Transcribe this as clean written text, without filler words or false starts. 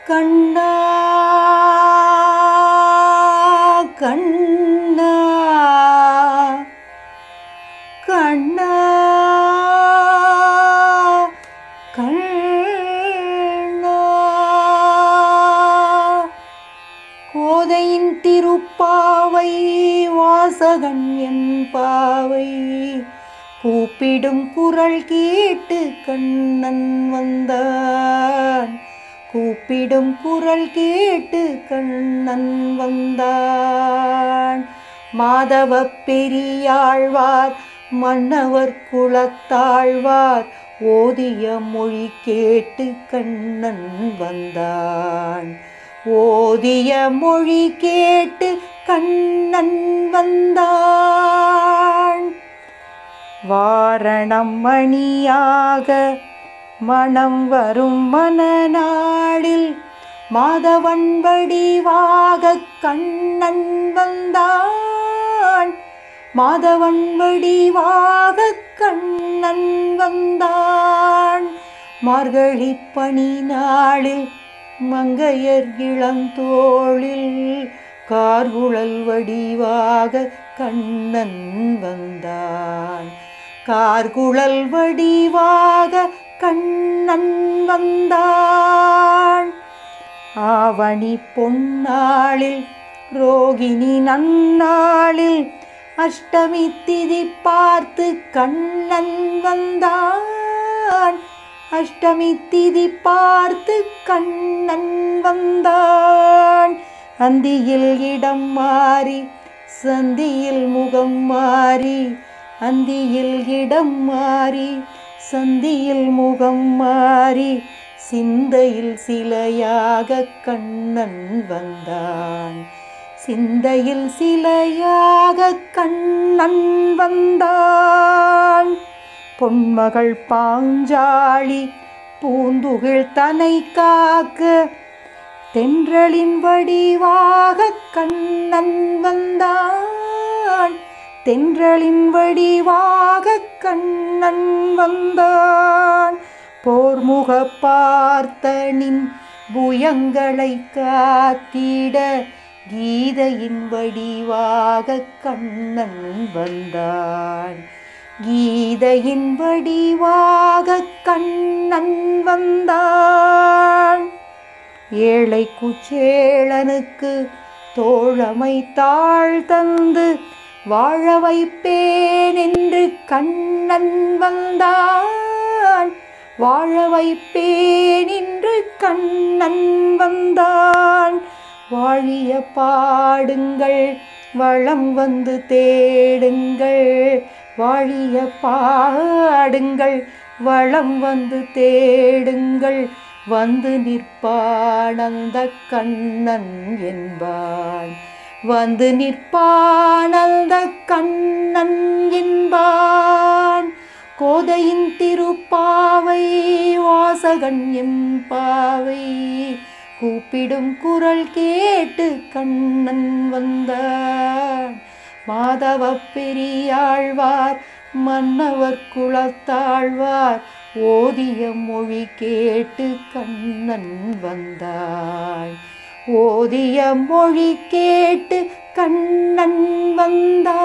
கண்ணா கண்ணா கண்ணா கண்ணா கோதையின் திருப்பாவை வாசகன் என்பாவை கூப்பிடும் குரல் கேட்டு கண்ணன் வந்தான். கூப்பிடும் குரல் கேட்டு கண்ணன் வந்தான். மாதவ பெரியாழ்வார் மன்னவர் குலத்தாழ்வார் ஓதிய மொழி கேட்டு கண்ணன் வந்தான். ஓதிய மொழி கேட்டு கண்ணன் வந்தான். வாரணம் மணியாக மனம் வரும் மனநாளில் மாதவன் வடிவாக கண்ணன் வந்தான். மாதவன் வடிவாக கண்ணன் வந்தான். மார்கழி பனி நாளில் மங்கையர் இளந்தோளில் கார்குழல் வடிவாக கண்ணன் வந்தான். கார்குழல் வடிவாக கண்ணன் வந்தான். ஆவணி பொன்னாளில் ரோகிணி நன்னாளில் அஷ்டமி திதி பார்த்து கண்ணன் வந்தான். அஷ்டமி திதி பார்த்து கண்ணன் வந்தான். அந்தியில் இடம் மாறி சந்தியில் முகம் மாறி அந்தியில் இடம் மாறி சந்தியில் முகம் மாறி சிந்தையில் சிலையாக கண்ணன் வந்தான். சிந்தையில் சிலையாக கண்ணன் வந்தான். பொன்மகள் பாஞ்சாலி பூந்துகில் தனை காக்க தென்றலின் வடிவாக கண்ணன் வந்தான். தென்றலின் வடிவாக கண்ணன் வந்தான். போர்முக பார்த்தனின் புயங்களை காத்திட கீதையின் வடிவாக கண்ணன் வந்தான். கீதையின் வடிவாக கண்ணன் வந்தான். ஏழை குச்சேளனுக்கு தோழமை தாழ் தந்து வாழ வைப்பேன் என்று கண்ணன் வந்தான். வாழ வைப்பேன் என்று கண்ணன் வந்தான். வாழிய பாடுங்கள் வளம் வந்து தேடுங்கள். வாழிய பாடுங்கள் வளம் வந்து தேடுங்கள். வந்து நிற்பானந்த கண்ணன் என்பான். வந்து நிற்பானந்த கண்ணன் என்பான். கோதையின் திருப்பாவை வாசகன் என்பாவை கூப்பிடும் குரல் கேட்டு கண்ணன் வந்தான். மாதவ பெரியாழ்வார் மன்னவர் குலத்தாழ்வார் ஓதிய மொழி கேட்டு கண்ணன் வந்தான். ஓதிய மொழி கேட்டு கண்ணன் வந்தான்.